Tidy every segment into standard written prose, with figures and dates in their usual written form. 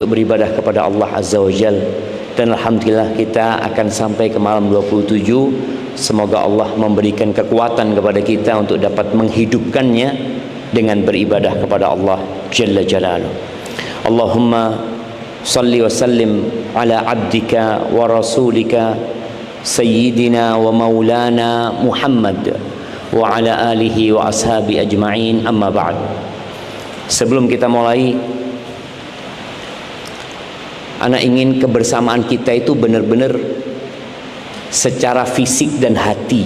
beribadah kepada Allah Azza wa Jal. Dan alhamdulillah kita akan sampai ke malam 27. Semoga Allah memberikan kekuatan kepada kita untuk dapat menghidupkannya dengan beribadah kepada Allah Jalla Jalaluh. Allahumma salli wa sallim ala abdika wa rasulika sayyidina wa maulana Muhammad wa ala alihi wa ashabi ajma'in, amma ba'd. Sebelum kita mulai, ana ingin kebersamaan kita itu benar-benar secara fisik dan hati.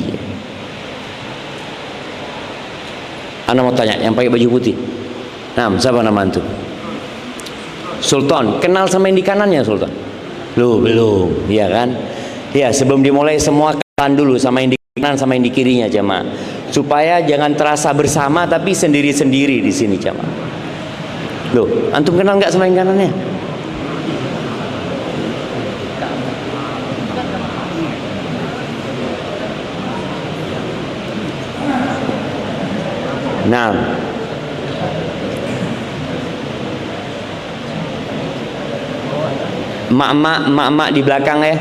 Ana mau tanya, yang pakai baju putih, nah, siapa nama antum? Sultan. Kenal sama yang di kanannya, Sultan? Loh, belum, ya kan? Ya, sebelum dimulai semua kenalan dulu sama yang di kanan sama yang di kirinya, jamaah. Supaya jangan terasa bersama tapi sendiri-sendiri di sini, jamaah. Loh, antum kenal nggak sama yang kanannya? Nah, mak-mak di belakang ya,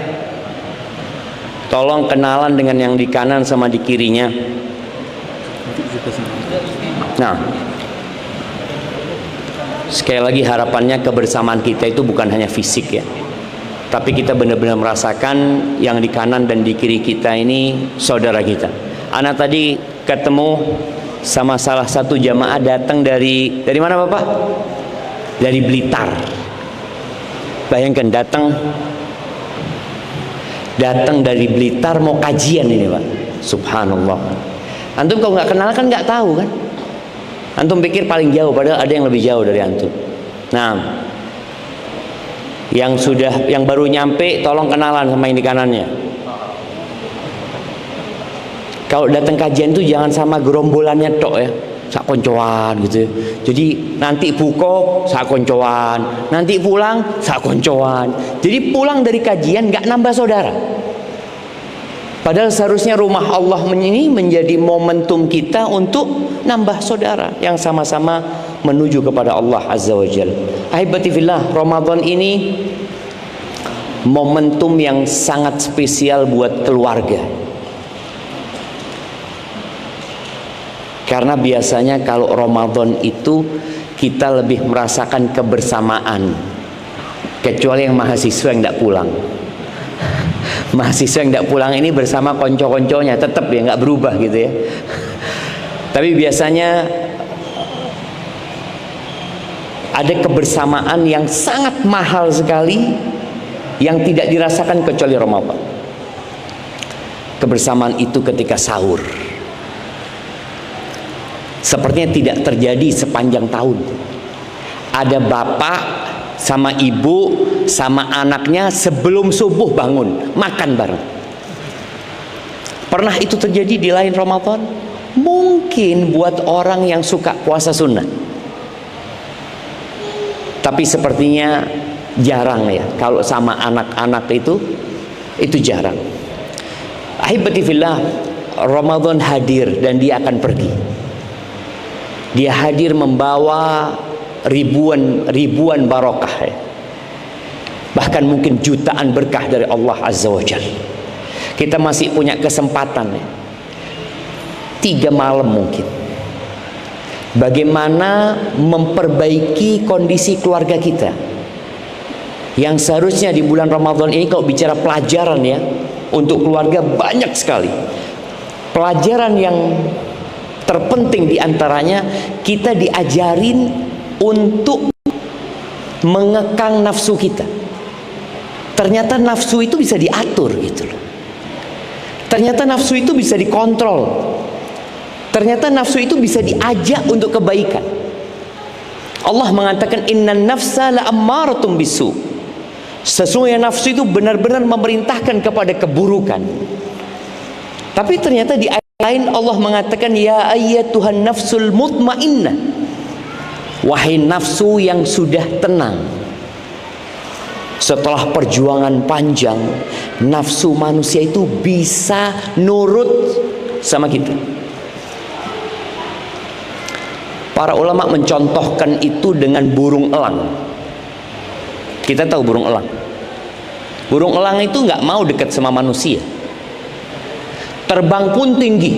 tolong kenalan dengan yang di kanan sama di kirinya. Nah, sekali lagi harapannya kebersamaan kita itu bukan hanya fisik ya, tapi kita benar-benar merasakan yang di kanan dan di kiri kita ini saudara kita. Ana tadi ketemu sama salah satu jamaah datang dari mana Bapak? Dari Blitar. Bayangkan datang dari Blitar mau kajian ini, Pak. Subhanallah. Antum kalau nggak kenal kan nggak tahu kan? Antum pikir paling jauh, padahal ada yang lebih jauh dari antum. Nah, yang baru nyampe tolong kenalan sama yang di kanannya. Kalau datang kajian itu jangan sama gerombolannya tok ya, sak koncoan gitu ya. Jadi nanti buka sak koncoan, nanti pulang sak koncoan. Jadi pulang dari kajian nggak nambah saudara. Padahal seharusnya rumah Allah ini menjadi momentum kita untuk nambah saudara yang sama-sama menuju kepada Allah Azza wa Jalla. Ahibati fillah, Ramadan ini momentum yang sangat spesial buat keluarga. Karena biasanya kalau Ramadan itu kita lebih merasakan kebersamaan, kecuali yang mahasiswa yang tidak pulang. Mahasiswa yang tidak pulang ini bersama konco-konconya tetap ya, nggak berubah gitu ya. Tapi biasanya ada kebersamaan yang sangat mahal sekali yang tidak dirasakan kecuali Ramadan. Kebersamaan itu ketika sahur. Sepertinya tidak terjadi sepanjang tahun. Ada bapak sama ibu sama anaknya sebelum subuh bangun makan bareng. Pernah itu terjadi di lain Ramadan? Mungkin buat orang yang suka puasa sunnah. Tapi sepertinya jarang ya. Kalau sama anak-anak itu jarang. Ahibati fillah, Ramadan hadir dan dia akan pergi. Dia hadir membawa ribuan barokah ya. Bahkan mungkin jutaan berkah dari Allah Azza wa Jalla. Kita masih punya kesempatan ya, 3 malam mungkin, bagaimana memperbaiki kondisi keluarga kita yang seharusnya di bulan Ramadan ini, kalau bicara pelajaran ya, untuk keluarga banyak sekali pelajaran. Yang terpenting diantaranya kita diajarin untuk mengekang nafsu kita. Ternyata nafsu itu bisa diatur gitu loh. Ternyata nafsu itu bisa dikontrol. Ternyata nafsu itu bisa diajak untuk kebaikan. Allah mengatakan innan nafsa la'ammaratun bisu. Sesungguhnya nafsu itu benar-benar memerintahkan kepada keburukan. Tapi ternyata di lain Allah mengatakan ya ayyatuhan nafsul mutmainnah, wahai nafsu yang sudah tenang. Setelah perjuangan panjang, nafsu manusia itu bisa nurut sama kita. Para ulama mencontohkan itu dengan burung elang. Kita tahu burung elang. Burung elang itu nggak mau dekat sama manusia. Terbang pun tinggi.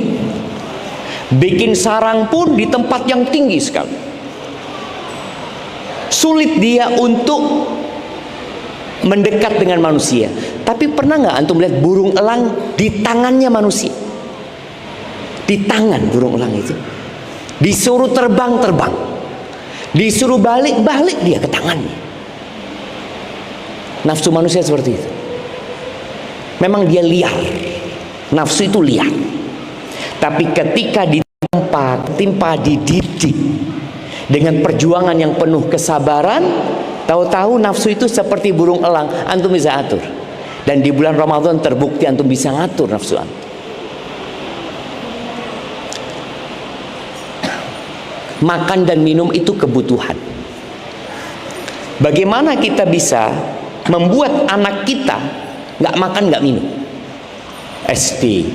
Bikin sarang pun di tempat yang tinggi sekali. Sulit dia untuk mendekat dengan manusia. Tapi pernah nggak antum lihat burung elang di tangannya manusia? Di tangan burung elang itu. Disuruh terbang, terbang. Disuruh balik, balik dia ke tangannya. Nafsu manusia seperti itu. Memang dia liar. Nafsu itu liar. Tapi ketika ditimpa, dididik dengan perjuangan yang penuh kesabaran, tahu-tahu nafsu itu seperti burung elang, antum bisa atur. Dan di bulan Ramadan terbukti antum bisa ngatur nafsu antum. Makan dan minum itu kebutuhan. Bagaimana kita bisa membuat anak kita nggak makan nggak minum? SD,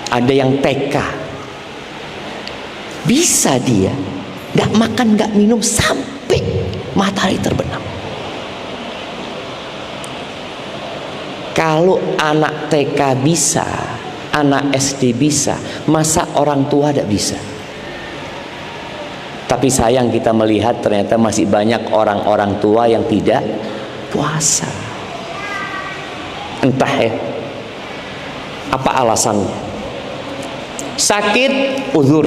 ada yang TK, bisa dia nggak makan nggak minum sampai matahari terbenam. Kalau anak TK bisa, anak SD bisa, masa orang tua tidak bisa? Tapi sayang kita melihat ternyata masih banyak orang-orang tua yang tidak puasa. Entah ya, apa alasannya? Sakit, uzur.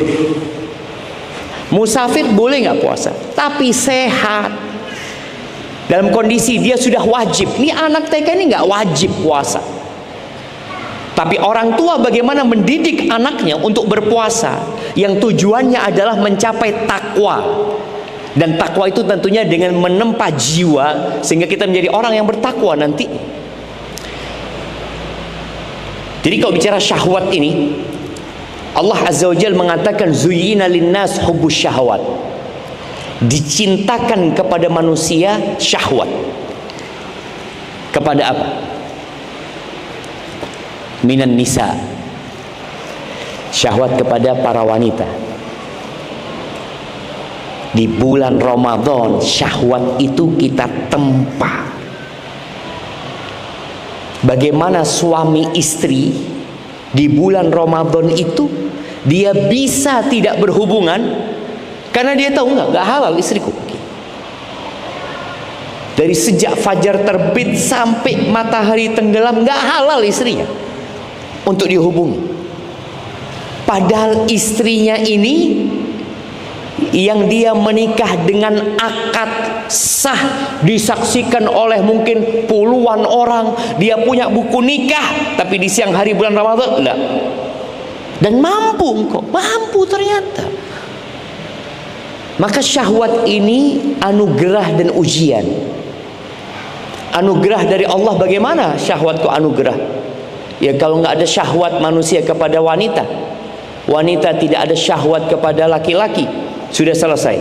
Musafir boleh nggak puasa, tapi sehat. Dalam kondisi dia sudah wajib. Ini anak TK ini nggak wajib puasa. Tapi orang tua bagaimana mendidik anaknya untuk berpuasa, yang tujuannya adalah mencapai takwa. Dan takwa itu tentunya dengan menempa jiwa sehingga kita menjadi orang yang bertakwa nanti. Jadi kalau bicara syahwat ini, Allah Azza wa Jalla mengatakan zuyyina linnas hubbus syahwat. Dicintakan kepada manusia syahwat. Kepada apa? Minan nisa. Syahwat kepada para wanita. Di bulan Ramadan syahwat itu kita tempa. Bagaimana suami istri di bulan Ramadan itu dia bisa tidak berhubungan karena dia tahu nggak halal istriku. Dari sejak fajar terbit sampai matahari tenggelam nggak halal istrinya untuk dihubungi. Padahal istrinya ini yang dia menikah dengan akad sah, disaksikan oleh mungkin puluhan orang, dia punya buku nikah, tapi di siang hari bulan Ramadan enggak. Dan mampu kok, mampu ternyata. Maka syahwat ini anugerah dan ujian. Anugerah dari Allah. Bagaimana syahwat kok anugerah? Ya kalau nggak ada syahwat manusia kepada wanita, wanita tidak ada syahwat kepada laki-laki, sudah selesai.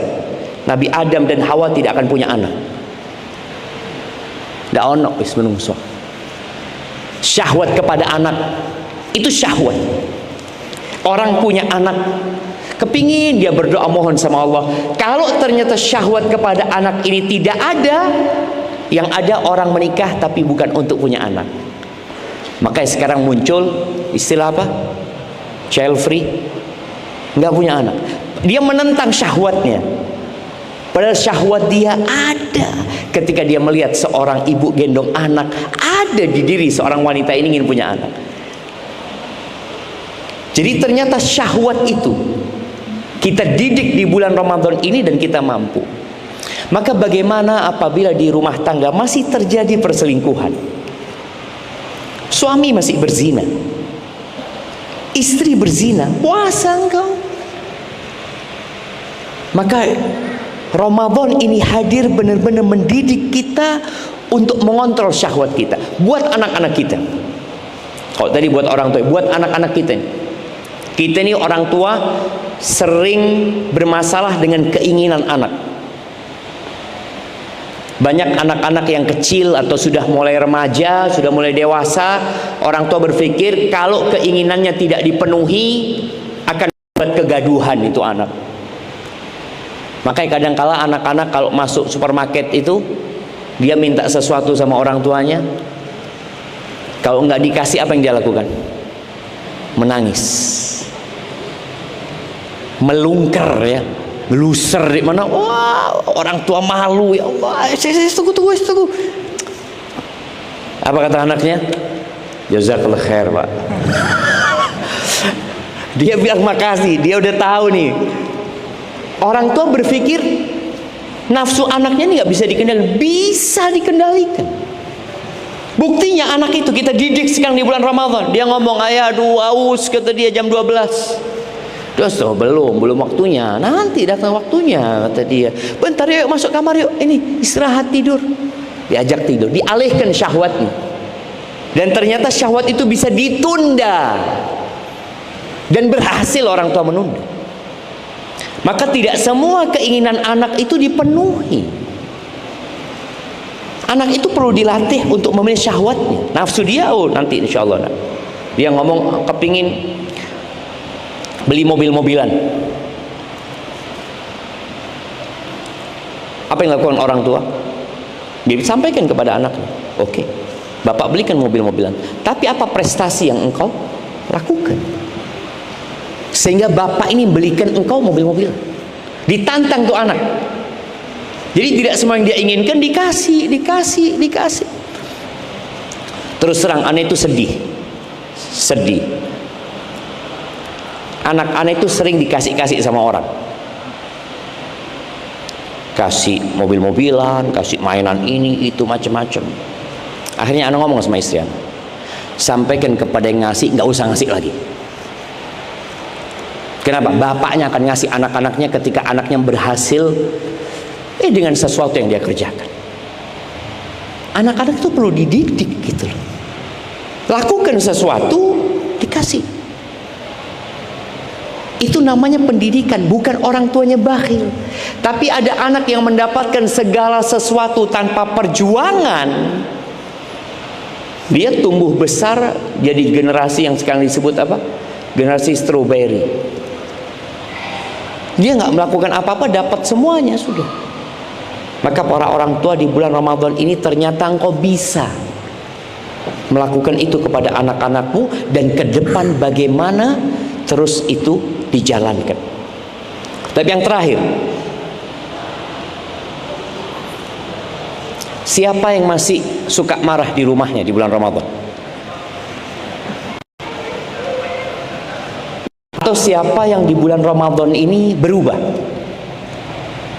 Nabi Adam dan Hawa tidak akan punya anak. Tidak ono wis menungso. Syahwat kepada anak itu syahwat. Orang punya anak, kepingin dia berdoa mohon sama Allah. Kalau ternyata syahwat kepada anak ini tidak ada, yang ada orang menikah tapi bukan untuk punya anak. Makanya sekarang muncul istilah apa? Child free. Nggak punya anak. Dia menentang syahwatnya. Padahal syahwat dia ada ketika dia melihat seorang ibu gendong anak. Ada di diri seorang wanita ini ingin punya anak. Jadi ternyata syahwat itu kita didik di bulan Ramadan ini dan kita mampu. Maka bagaimana apabila di rumah tangga masih terjadi perselingkuhan? Suami masih berzina, istri berzina, puasa engkau. Maka Ramadan ini hadir benar-benar mendidik kita untuk mengontrol syahwat kita. Buat anak-anak kita. Kalau tadi buat orang tua, buat anak-anak kita. Kita ini orang tua sering bermasalah dengan keinginan anak. Banyak anak-anak yang kecil atau sudah mulai remaja, sudah mulai dewasa, orang tua berpikir kalau keinginannya tidak dipenuhi akan membuat kegaduhan itu anak. Makanya kadang-kala anak-anak kalau masuk supermarket itu dia minta sesuatu sama orang tuanya, kalau nggak dikasih apa yang dia lakukan? Menangis, melungker ya, meluser di mana? Wah, orang tua malu, ya Allah, tunggu. Apa kata anaknya? Jazakallah khair, Pak. Dia bilang makasih, dia udah tahu nih. Orang tua berpikir nafsu anaknya ini nggak bisa dikendalikan, bisa dikendalikan. Buktinya anak itu kita didik sekarang di bulan Ramadan. Dia ngomong, ayah aduh aus, kata dia jam 12. Terus belum waktunya, nanti datang waktunya, kata dia. Bentar yuk masuk kamar yuk, ini istirahat tidur. Diajak tidur, dialihkan syahwatnya. Dan ternyata syahwat itu bisa ditunda. Dan berhasil orang tua menunda. Maka tidak semua keinginan anak itu dipenuhi. Anak itu perlu dilatih untuk memenuhi syahwatnya. Nafsu dia, oh nanti insya Allah. Dia ngomong kepingin beli mobil-mobilan. Apa yang dilakukan orang tua? Dia sampaikan kepada anaknya, oke, bapak belikan mobil-mobilan. Tapi apa prestasi yang engkau lakukan sehingga bapak ini belikan engkau mobil-mobilan? Ditantang tuh anak. Jadi tidak semua yang dia inginkan dikasih. Terus terang anak itu sedih. Anak-anak itu sering dikasih-kasih sama orang. Kasih mobil-mobilan, kasih mainan ini itu macam-macam. Akhirnya anak ngomong sama istri, sampaikan kepada yang ngasih, nggak usah ngasih lagi. Kenapa? Bapaknya akan ngasih anak-anaknya ketika anaknya berhasil dengan sesuatu yang dia kerjakan. Anak-anak itu perlu dididik gitu loh. Lakukan sesuatu, dikasih. Itu namanya pendidikan, bukan orang tuanya bakhil. Tapi ada anak yang mendapatkan segala sesuatu tanpa perjuangan. Dia tumbuh besar jadi generasi yang sekarang disebut apa? Generasi strawberry. Dia nggak melakukan apa-apa, dapat semuanya sudah. Maka para orang tua di bulan Ramadan ini ternyata engkau bisa melakukan itu kepada anak-anakmu, dan ke depan bagaimana terus itu dijalankan. Tapi yang terakhir, siapa yang masih suka marah di rumahnya di bulan Ramadan? Atau siapa yang di bulan Ramadan ini berubah?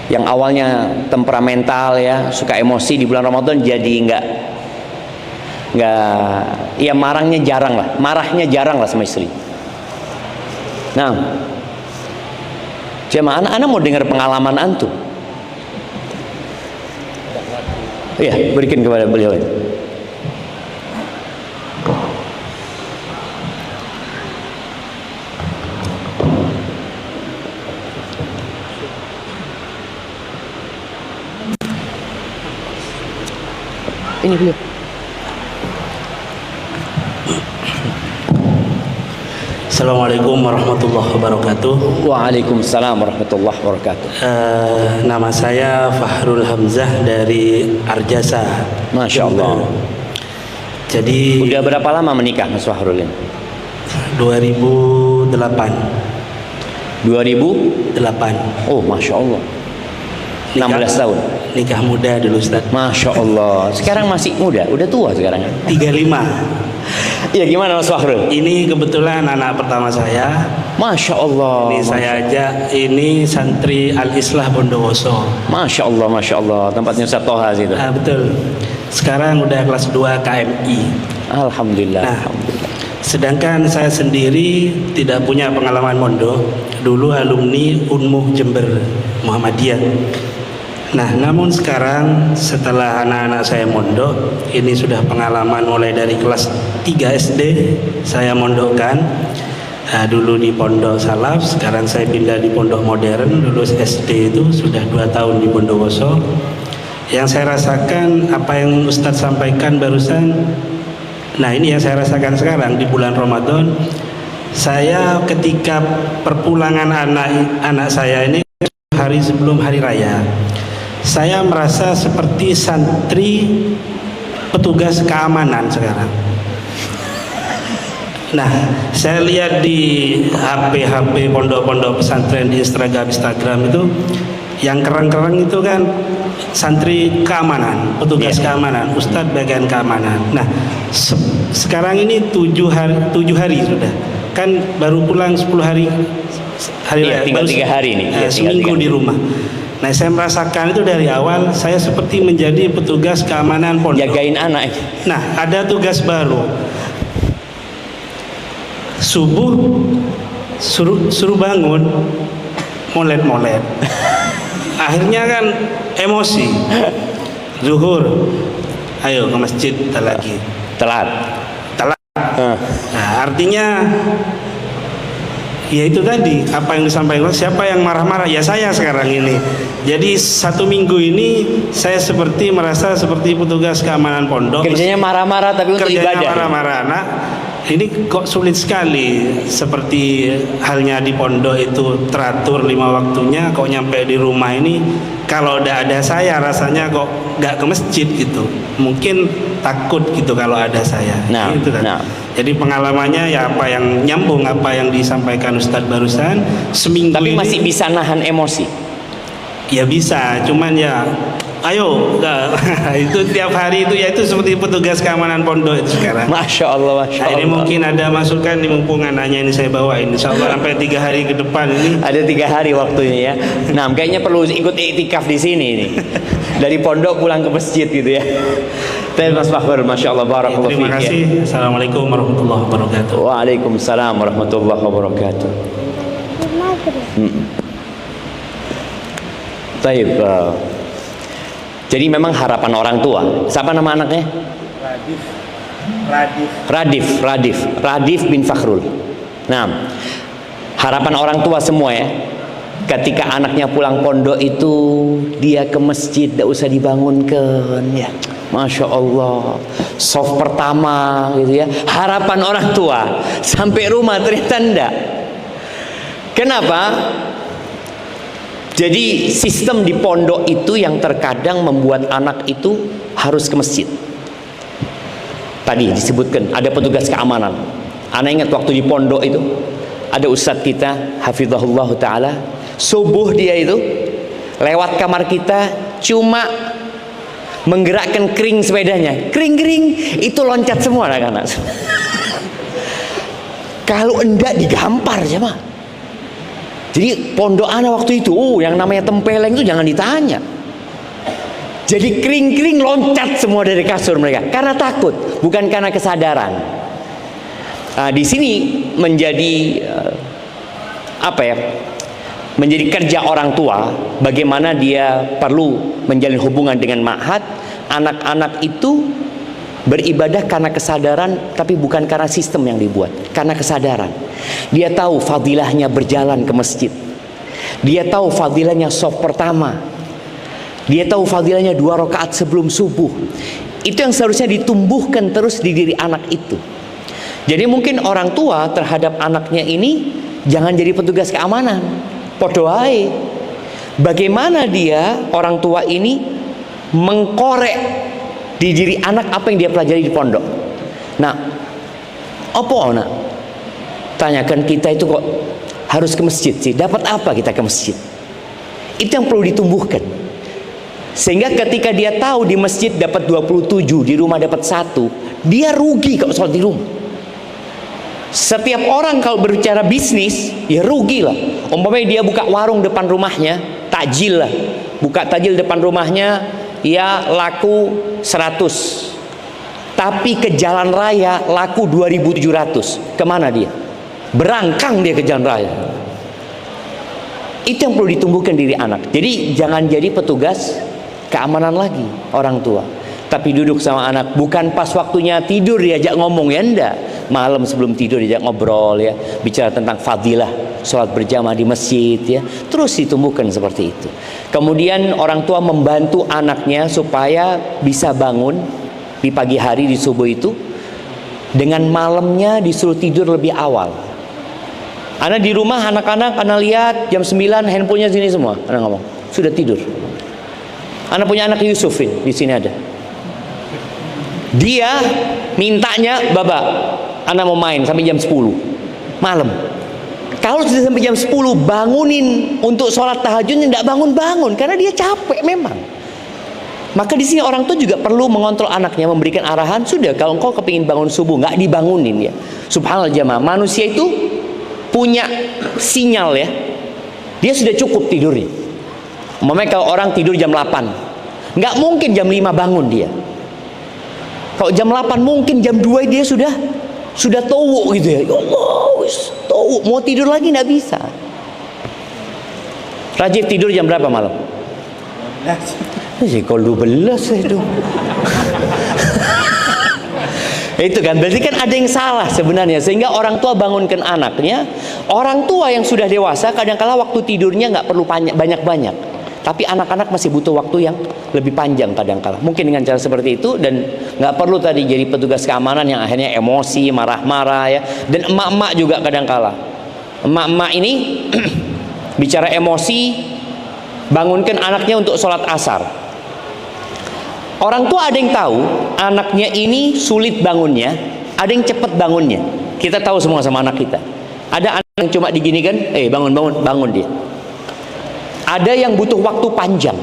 Yang awalnya temperamental ya, suka emosi, di bulan Ramadan jadi enggak ya, marahnya jarang lah sama istri. Nah, jemaah, anak mau dengar pengalaman antum. Iya, berikan kepada beliau. Ini beliau. Assalamualaikum warahmatullahi wabarakatuh. Waalaikumsalam warahmatullahi wabarakatuh. Nama saya Fahrul Hamzah dari Arjasa. Masya Allah. Jadi udah berapa lama menikah Mas Fahrul ini? 2008. 2008. Oh, Masya Allah. 16 tahun. Nikah muda dulu Ustaz. Masya Allah. Sekarang masih muda, udah tua sekarang. 35. Iya, gimana Mas Fahrul? Ini kebetulan anak pertama saya. Masya Allah. Ini saya ajak, ini santri Al-Islah Bondowoso. Masya Allah. Tempatnya Ustaz Toha situ. Betul. Sekarang udah kelas 2 KMI. Alhamdulillah. Nah, sedangkan saya sendiri tidak punya pengalaman mondok. Dulu alumni Unmuh Jember Muhammadiyah. Nah, namun sekarang setelah anak-anak saya mondok, ini sudah pengalaman mulai dari kelas 3 SD saya mondokkan. Dulu di pondok salaf, sekarang saya pindah di pondok modern. Lulus SD itu sudah 2 tahun di Bondowoso. Yang saya rasakan apa yang Ustadz sampaikan barusan. Nah, ini yang saya rasakan sekarang di bulan Ramadan. Saya ketika perpulangan anak saya ini hari sebelum hari raya, saya merasa seperti santri petugas keamanan sekarang. Nah, saya lihat di HP pondok-pondok pesantren di Instagram itu yang keren-keren itu kan santri keamanan, petugas keamanan, ustadz bagian keamanan. Nah, sekarang ini 7 hari sudah. Kan baru pulang 10 hari Iya, tinggal 3 hari nih. Seminggu di rumah. Nah, saya merasakan itu dari awal saya seperti menjadi petugas keamanan pondok. Jagain anak. Nah, ada tugas baru. Subuh suruh bangun, molet-molet. Akhirnya kan emosi. Zuhur, ayo ke masjid lagi. Telat. Nah, artinya ya itu tadi apa yang disampaikan, siapa yang marah-marah? Ya saya sekarang ini. Jadi 1 minggu ini saya seperti merasa seperti petugas keamanan pondok. Kerjanya marah-marah tapi untuk ibadah. Kerjanya marah-marah. Nah, ini kok sulit sekali. Seperti halnya di pondok itu teratur 5 waktunya, kok nyampe di rumah ini kalau udah ada saya rasanya kok nggak ke masjid gitu. Mungkin takut gitu kalau ada saya. Nah, gitu kan. nah. Jadi pengalamannya ya apa yang nyambung apa yang disampaikan Ustadz barusan, seminggu Tapi ini masih bisa nahan emosi. ya bisa, cuman ya ayo itu tiap hari itu ya itu seperti petugas keamanan pondok itu sekarang. Masya Allah, Masya Nah, Allah. ini mungkin ada masukan di mumpung anaknya ini saya bawain. Insya Allah sampai 3 hari ke depan ini. Ada 3 hari waktunya ya. Nah, kayaknya perlu ikut iktikaf di sini nih. Dari pondok pulang ke masjid gitu ya. Tapi Mas Fakhur, Masya Allah, barakallahu Terima fiik ya. kasih. Assalamualaikum warahmatullahi wabarakatuh. Waalaikumsalam warahmatullahi wabarakatuh. Baik. Jadi memang harapan orang tua. Siapa nama anaknya? Radif bin Fakhrul. Nah, harapan orang tua semua ya. Ketika anaknya pulang pondok itu dia ke masjid, tidak usah dibangunkan ya. Masya Allah, soft pertama gitu ya. Harapan orang tua sampai rumah ternyata enggak. Kenapa? Jadi sistem di pondok itu yang terkadang membuat anak itu harus ke masjid. Tadi disebutkan ada petugas keamanan. Anak ingat waktu di pondok itu ada ustadz kita, hafizahullah ta'ala, subuh dia itu lewat kamar kita cuma menggerakkan kering sepedanya, kering itu loncat semua anak-anak. Kalau enggak digampar sama. Jadi pondok anak waktu itu, yang namanya tempeleng itu jangan ditanya. Jadi kering loncat semua dari kasur mereka karena takut, bukan karena kesadaran. Nah, di sini menjadi apa ya? Menjadi kerja orang tua, bagaimana dia perlu menjalin hubungan dengan ma'had. Anak-anak itu beribadah karena kesadaran, tapi bukan karena sistem yang dibuat, karena kesadaran. Dia tahu fadilahnya berjalan ke masjid. Dia tahu fadilahnya shaf pertama. Dia tahu fadilahnya 2 rakaat sebelum subuh. Itu yang seharusnya ditumbuhkan terus di diri anak itu. Jadi mungkin orang tua terhadap anaknya ini jangan jadi petugas keamanan. Podo ae. Bagaimana dia orang tua ini mengkorek di diri anak apa yang dia pelajari di pondok. Nah, apa nak? Tanyakan kita itu kok harus ke masjid sih? Dapat apa kita ke masjid? Itu yang perlu ditumbuhkan. Sehingga ketika dia tahu di masjid dapat 27, di rumah dapat 1, dia rugi kalau sholat di rumah. Setiap orang kalau berbicara bisnis, ya rugi lah. Umpamanya dia buka warung depan rumahnya, takjil lah. Buka takjil depan rumahnya, ya laku 100. Tapi ke jalan raya laku 2.700. Kemana dia? Berangkang dia ke jalan raya. Itu yang perlu ditumbuhkan diri anak. Jadi jangan jadi petugas keamanan lagi orang tua, tapi duduk sama anak, bukan pas waktunya tidur diajak ngomong, ya enggak. Malam sebelum tidur diajak ngobrol ya, bicara tentang fadilah sholat berjamaah di masjid ya. Terus ditumbuhkan seperti itu. Kemudian orang tua membantu anaknya supaya bisa bangun di pagi hari di subuh itu, dengan malamnya disuruh tidur lebih awal. Anak di rumah, anak-anak lihat jam 9 handphonenya sini semua, anak ngomong sudah tidur. Anak punya anak Yusuf ini, di sini ada. Dia mintanya, "Baba, anak mau main sampai jam 10 malam." Kalau sudah sampai jam 10 bangunin untuk sholat tahajudnya, tidak bangun-bangun karena dia capek memang. Maka di sini orang tua juga perlu mengontrol anaknya, memberikan arahan. Sudah, kalau engkau kepingin bangun subuh, nggak dibangunin ya. Subhanallah jamaah, manusia itu punya sinyal ya. Dia sudah cukup tidurnya. Umpamanya kalau orang tidur jam 8, nggak mungkin jam 5 bangun dia. Kalau jam 8 mungkin jam 2 dia sudah towuk gitu ya. Ya Allah, towuk, mau tidur lagi nggak bisa. Rajib tidur jam berapa malam? Kalau 12 itu. Itu kan berarti kan ada yang salah sebenarnya, sehingga orang tua bangunkan anaknya. Orang tua yang sudah dewasa kadang-kala waktu tidurnya nggak perlu banyak-banyak, tapi anak-anak masih butuh waktu yang lebih panjang kadang-kala. Mungkin dengan cara seperti itu, dan nggak perlu tadi jadi petugas keamanan yang akhirnya emosi, marah-marah ya. Dan emak-emak juga kadang-kala, emak-emak ini bicara emosi, bangunkan anaknya untuk sholat asar. Orang tua ada yang tahu anaknya ini sulit bangunnya, ada yang cepat bangunnya. Kita tahu semua sama anak kita. Ada anak yang cuma diginikan, bangun dia. Ada yang butuh waktu panjang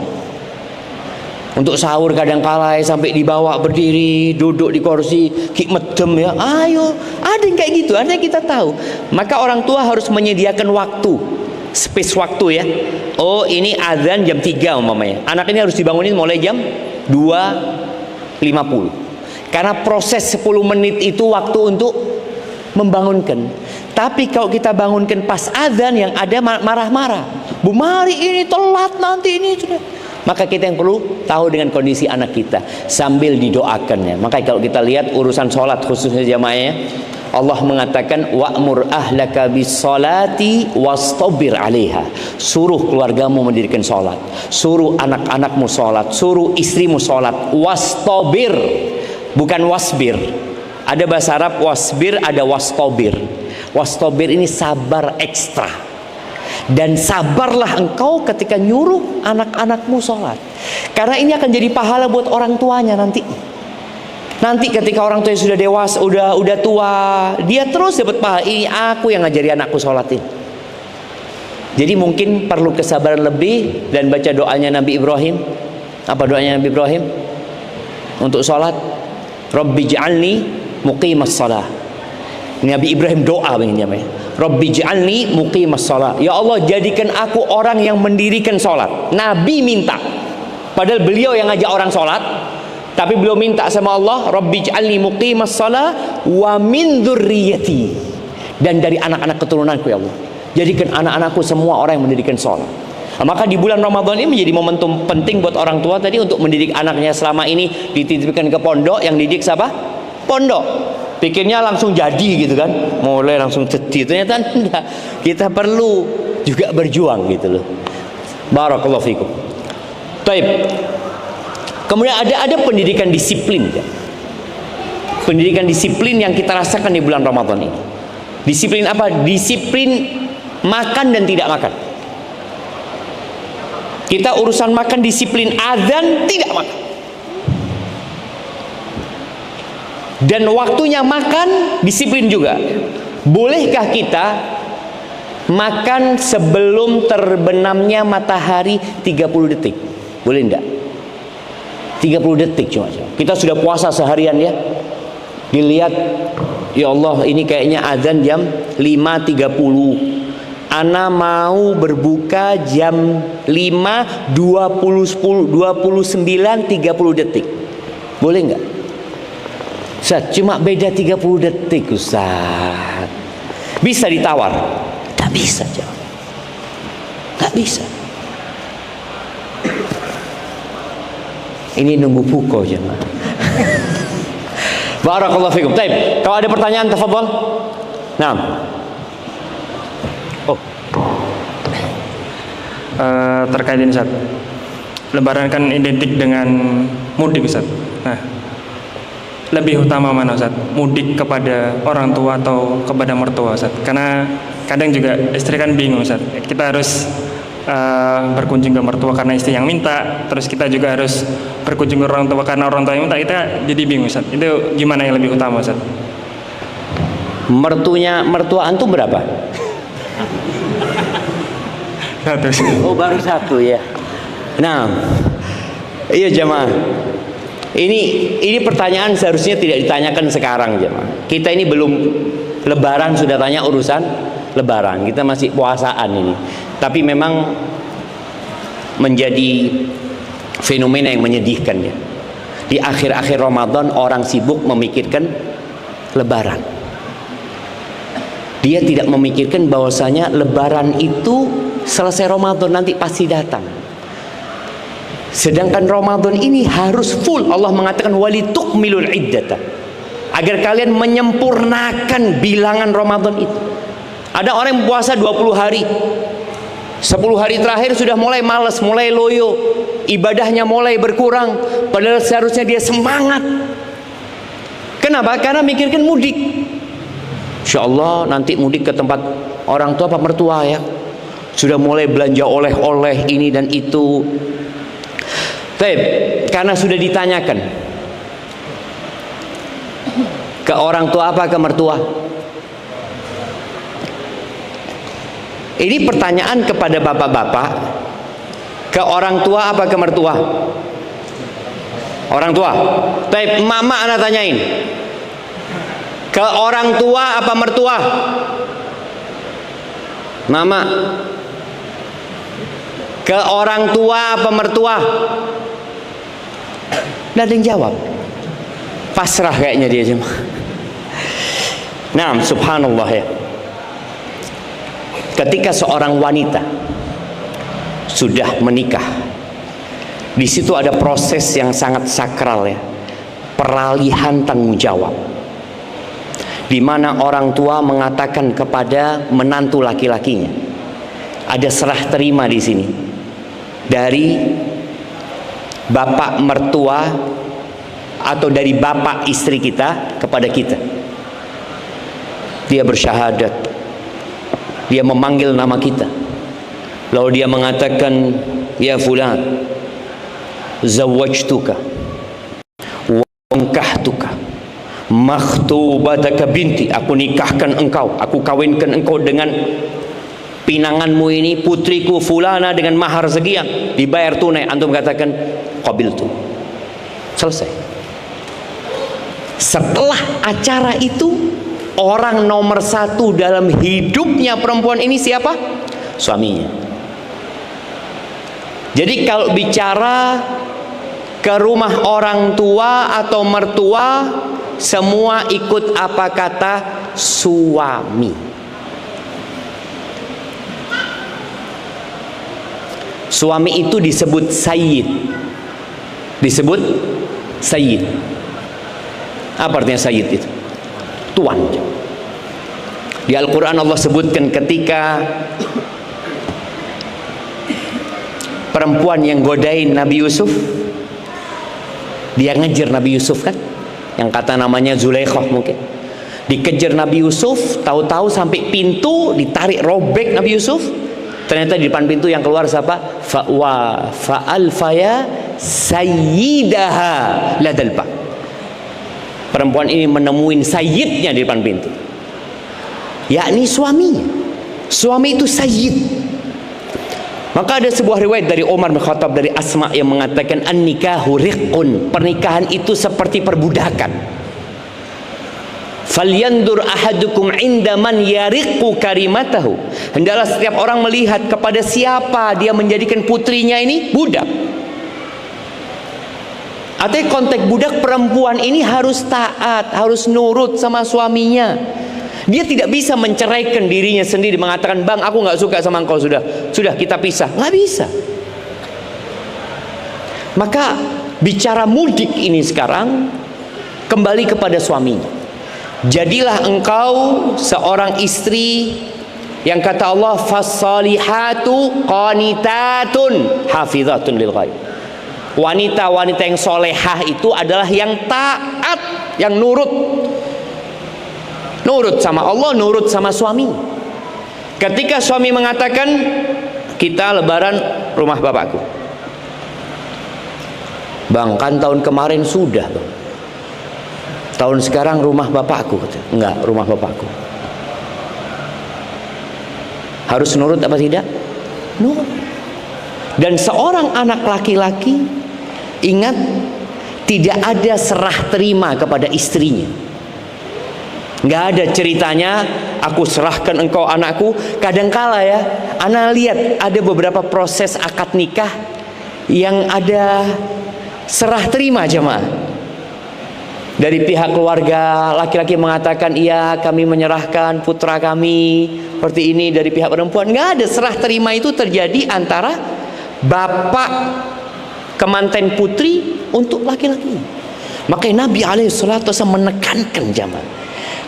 untuk sahur, kadang-kala sampai dibawa berdiri, duduk di kursi, medem ya. Ayo, ada yang kayak gitu, ada yang kita tahu. Maka orang tua harus menyediakan waktu, space waktu ya. Oh, ini azan jam 3 umpamanya. Anak ini harus dibangunin mulai jam 2.50. Karena proses 10 menit itu waktu untuk membangunkan. Tapi kalau kita bangunkan pas azan, yang ada marah-marah. Bu Mari ini telat nanti ini sudah. Maka kita yang perlu tahu dengan kondisi anak kita sambil didoakannya. Maka kalau kita lihat urusan sholat khususnya jamaahnya, Allah mengatakan wa'mur ahlaka bis-sholati wastabir 'alaiha. Suruh keluargamu mendirikan sholat, suruh anak-anakmu sholat, suruh istrimu sholat. Wastabir, bukan wasbir. Ada bahasa Arab wasbir, ada wastabir. Wastabir ini sabar ekstra. Dan sabarlah engkau ketika nyuruh anak-anakmu sholat, karena ini akan jadi pahala buat orang tuanya nanti. Nanti ketika orang tua yang sudah dewasa, udah tua, dia terus dapat pahala. Ini aku yang ngajari anakku sholatin. Jadi mungkin perlu kesabaran lebih, dan baca doanya Nabi Ibrahim. Apa doanya Nabi Ibrahim untuk sholat? Rabbi ja'alni muqimas shalah. Nabi Ibrahim doa begini namanya. Rabbi ja'alni muqimas shalah. Ya Allah, jadikan aku orang yang mendirikan sholat. Nabi minta, padahal beliau yang ngajak orang sholat. Tapi beliau minta sama Allah, Rabbi ja'alni muqimas shalah wa min dzurriyyati, dan dari anak-anak keturunanku ya Allah, jadikan anak-anakku semua orang yang mendirikan sholat. Nah, maka di bulan Ramadan ini menjadi momentum penting buat orang tua tadi untuk mendidik anaknya. Selama ini dititipkan ke pondok, yang didik siapa? Pondok. Pikirnya langsung jadi gitu kan, mulai langsung jadi. Ternyata enggak. Kita perlu juga berjuang gitu loh. Barakallahu fikum. Taib. Kemudian ada pendidikan disiplin ya. Pendidikan disiplin yang kita rasakan di bulan Ramadan ini. Disiplin apa? Disiplin makan dan tidak makan. Kita urusan makan disiplin, azan tidak makan. Dan waktunya makan disiplin juga. Bolehkah kita makan sebelum terbenamnya matahari 30 detik? Boleh enggak? 30 detik cuma. Kita sudah puasa seharian ya. Dilihat, ya Allah ini kayaknya azan jam 5.30. Ana mau berbuka jam 5.29.30 detik. Boleh enggak? Ustaz, cuma beda 30 detik Ustaz. Bisa ditawar? Tak bisa jawab. Tak bisa. Ini nunggu pukul jemaah. Barakallahu fikum. Baik, kalau ada pertanyaan tafadhol. Naam. Oh. Terkait ini Ustaz. Lebaran kan identik dengan mudik Ustaz. Nah, lebih utama mana Ustaz? Mudik kepada orang tua atau kepada mertua Ustaz? Karena kadang juga istri kan bingung Ustaz. Kita harus berkunjung ke mertua karena istri yang minta, terus kita juga harus berkunjung ke orang tua karena orang tua yang minta, kita jadi bingung Ustaz. Itu gimana yang lebih utama Ustaz? Mertua antum berapa? Satu. Oh, baru satu ya. Nah, iya jemaah. Ini pertanyaan seharusnya tidak ditanyakan sekarang jemaah. Kita ini belum Lebaran sudah tanya urusan Lebaran. Kita masih puasaan ini. Tapi memang menjadi fenomena yang menyedihkan ya. Di akhir-akhir Ramadan orang sibuk memikirkan Lebaran. Dia tidak memikirkan bahwasanya Lebaran itu selesai Ramadan nanti pasti datang. Sedangkan Ramadan ini harus full. Allah mengatakan walitukmilul iddata, agar kalian menyempurnakan bilangan Ramadan itu. Ada orang yang puasa 20 hari, 10 hari terakhir sudah mulai malas, mulai loyo, ibadahnya mulai berkurang, padahal seharusnya dia semangat. Kenapa? Karena mikirkan mudik. Insya Allah nanti mudik ke tempat orang tua apa mertua ya, sudah mulai belanja oleh-oleh ini dan itu. Baik, karena sudah ditanyakan ke orang tua apa ke mertua. Ini pertanyaan kepada bapak-bapak, ke orang tua apa ke mertua? Orang tua. Baik, mama anak tanyain, ke orang tua apa mertua? Mama. Ke orang tua apa mertua? Nggak ada yang jawab. Pasrah kayaknya dia cuma. Nah, subhanallah ya. Ketika seorang wanita sudah menikah, di situ ada proses yang sangat sakral ya, peralihan tanggung jawab, di mana orang tua mengatakan kepada menantu laki-lakinya, ada serah terima di sini dari bapak mertua atau dari bapak istri kita kepada kita. Dia bersyahadat, dia memanggil nama kita, lalu dia mengatakan, ya fulan, zawwajtuka wa ankahtuka makhtubataka binti, aku nikahkan engkau, aku kawinkan engkau dengan pinanganmu ini, putriku fulana, dengan mahar sekian, dibayar tunai. Antum katakan qabiltu. Selesai. Setelah acara itu, orang nomor satu dalam hidupnya perempuan ini siapa? Suaminya. Jadi kalau bicara ke rumah orang tua atau mertua, semua ikut apa kata? Suami. Suami itu disebut sayyid. Disebut sayyid. Apa artinya sayyid itu? Tuan. Di Al-Quran Allah sebutkan ketika perempuan yang godain Nabi Yusuf, dia ngejar Nabi Yusuf kan, yang kata namanya Zulaikhah mungkin. Dikejar Nabi Yusuf, tahu-tahu sampai pintu, ditarik robek Nabi Yusuf. Ternyata di depan pintu yang keluar siapa? Fa'alfaya sayyidaha ladal bab. Perempuan ini menemuin sayyidnya di depan pintu, yakni suaminya. Suami itu sayyid. Maka ada sebuah riwayat dari Umar bin Khattab, dari Asma, yang mengatakan an-nikahu riqqun, pernikahan itu seperti perbudakan. Falyandur ahadukum inda man yariqu karimatahu, hendaklah setiap orang melihat kepada siapa dia menjadikan putrinya ini budak. Artinya konteks budak, perempuan ini harus taat, harus nurut sama suaminya. Dia tidak bisa menceraikan dirinya sendiri, mengatakan, bang aku nggak suka sama engkau, sudah kita pisah. Nggak bisa. Maka bicara mudik ini sekarang kembali kepada suaminya. Jadilah engkau seorang istri yang kata Allah, fassalihatu qanitatun hafizatun lil ghaib. Wanita-wanita yang solehah itu adalah yang taat, yang nurut sama Allah, nurut sama suami. Ketika suami mengatakan kita lebaran rumah bapakku. Bang, kan tahun kemarin sudah, Bang. Tahun sekarang rumah bapakku. Enggak, rumah bapakku. Harus nurut apa tidak? Nurut. Dan seorang anak laki-laki, ingat, tidak ada serah terima kepada istrinya. Nggak ada ceritanya, aku serahkan engkau anakku. Kadangkala ya, ana lihat ada beberapa proses akad nikah yang ada serah terima jemaah. Dari pihak keluarga laki-laki mengatakan, iya kami menyerahkan putra kami seperti ini. Dari pihak perempuan nggak ada serah terima, itu terjadi antara bapak kemanten putri untuk laki-laki. Makanya Nabi SAW menekankan jamaah,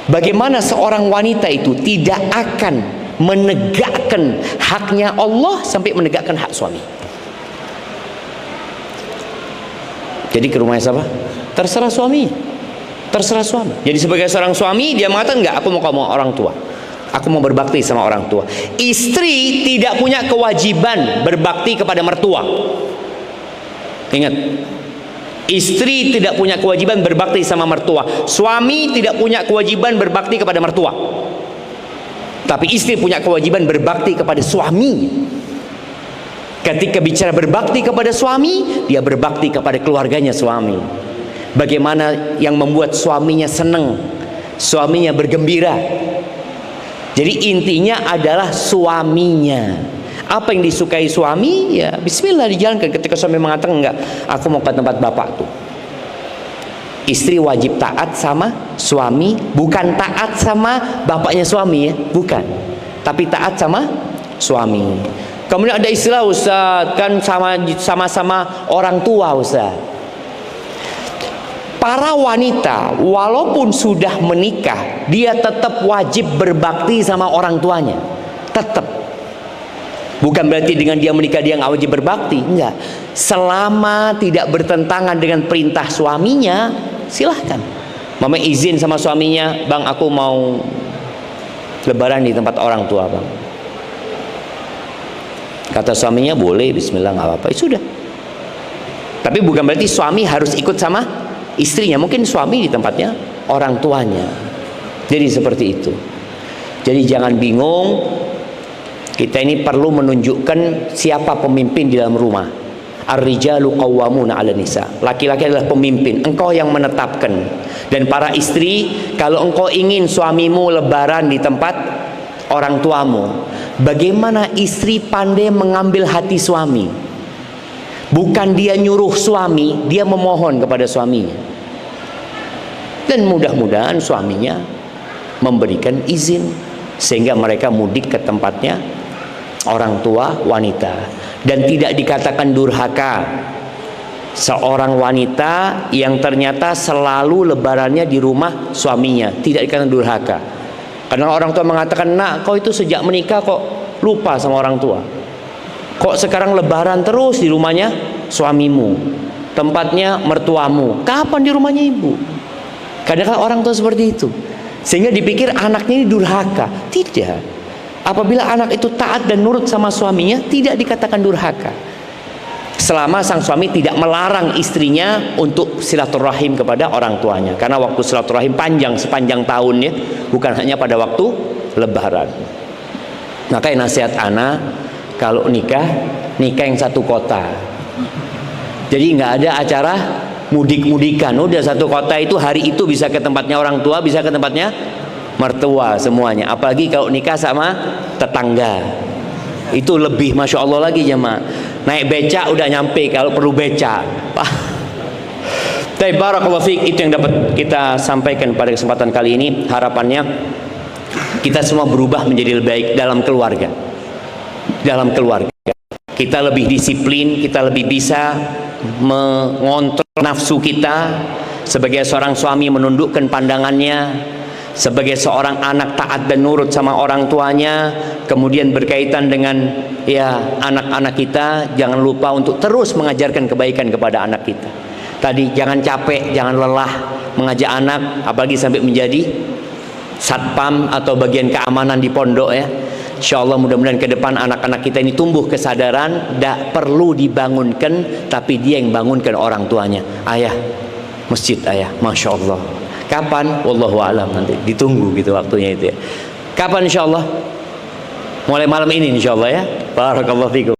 bagaimana seorang wanita itu tidak akan menegakkan haknya Allah sampai menegakkan hak suami. Jadi ke rumahnya siapa? Terserah suami. Terserah suami. Jadi sebagai seorang suami, dia mengatakan, enggak, aku mau kamu orang tua. Aku mau berbakti sama orang tua. Istri tidak punya kewajiban berbakti kepada mertua. Ingat, istri tidak punya kewajiban berbakti sama mertua. Suami tidak punya kewajiban berbakti kepada mertua. Tapi istri punya kewajiban berbakti kepada suami. Ketika bicara berbakti kepada suami, dia berbakti kepada keluarganya suami. Bagaimana yang membuat suaminya senang, suaminya bergembira. Jadi intinya adalah suaminya. Apa yang disukai suami, ya bismillah dijalankan. Ketika suami mengatakan, enggak, aku mau ke tempat bapak tuh. Istri wajib taat sama suami, bukan taat sama bapaknya suami ya, bukan. Tapi taat sama suami. Kemudian ada istilah, Ustaz, kan sama-sama orang tua, Ustaz. Para wanita walaupun sudah menikah, dia tetap wajib berbakti sama orang tuanya. Tetap. Bukan berarti dengan dia menikah dia nggak wajib berbakti, enggak. Selama tidak bertentangan dengan perintah suaminya, silahkan. Mama izin sama suaminya, bang aku mau lebaran di tempat orang tua bang. Kata suaminya boleh, bismillah nggak apa-apa, sudah. Tapi bukan berarti suami harus ikut sama istrinya, mungkin suami di tempatnya orang tuanya. Jadi seperti itu. Jadi jangan bingung. Kita ini perlu menunjukkan siapa pemimpin di dalam rumah. Ar-rijalu qawwamuna 'ala nisa. Laki-laki adalah pemimpin, engkau yang menetapkan. Dan para istri, kalau engkau ingin suamimu lebaran di tempat orang tuamu, bagaimana istri pandai mengambil hati suami? Bukan dia nyuruh suami, dia memohon kepada suaminya. Dan mudah-mudahan suaminya memberikan izin sehingga mereka mudik ke tempatnya orang tua wanita. Dan tidak dikatakan durhaka seorang wanita yang ternyata selalu lebarannya di rumah suaminya, tidak dikatakan durhaka. Karena orang tua mengatakan, nak kau itu sejak menikah kok lupa sama orang tua, kok sekarang lebaran terus di rumahnya suamimu, tempatnya mertuamu, kapan di rumahnya ibu? Kadang-kadang orang tua seperti itu, sehingga dipikir anaknya ini durhaka. Tidak. Apabila anak itu taat dan nurut sama suaminya, tidak dikatakan durhaka. Selama sang suami tidak melarang istrinya untuk silaturahim kepada orang tuanya. Karena waktu silaturahim panjang sepanjang tahun ya, bukan hanya pada waktu lebaran. Makanya nasihat ana, kalau nikah yang satu kota. Jadi nggak ada acara mudik-mudikan. Udah satu kota itu, hari itu bisa ke tempatnya orang tua, bisa ke tempatnya mertua semuanya. Apalagi kalau nikah sama tetangga, itu lebih masya Allah lagi jemaah. Naik beca udah nyampe kalau perlu beca. Barakallahu fiik, itu yang dapat kita sampaikan pada kesempatan kali ini. Harapannya kita semua berubah menjadi lebih baik dalam keluarga. Dalam keluarga kita lebih disiplin, kita lebih bisa mengontrol nafsu kita. Sebagai seorang suami menundukkan pandangannya, sebagai seorang anak taat dan nurut sama orang tuanya. Kemudian berkaitan dengan ya anak-anak kita, jangan lupa untuk terus mengajarkan kebaikan kepada anak kita. Tadi jangan capek, jangan lelah mengajak anak, apalagi sampai menjadi satpam atau bagian keamanan di pondok ya. Insya Allah mudah-mudahan ke depan anak-anak kita ini tumbuh kesadaran, tidak perlu dibangunkan, tapi dia yang bangunkan orang tuanya. Ayah, masjid ayah, Masya Allah. Kapan? Wallahu alam, nanti ditunggu gitu waktunya itu ya. Kapan insya Allah? Mulai malam ini insya Allah ya. Barakallahu fikum.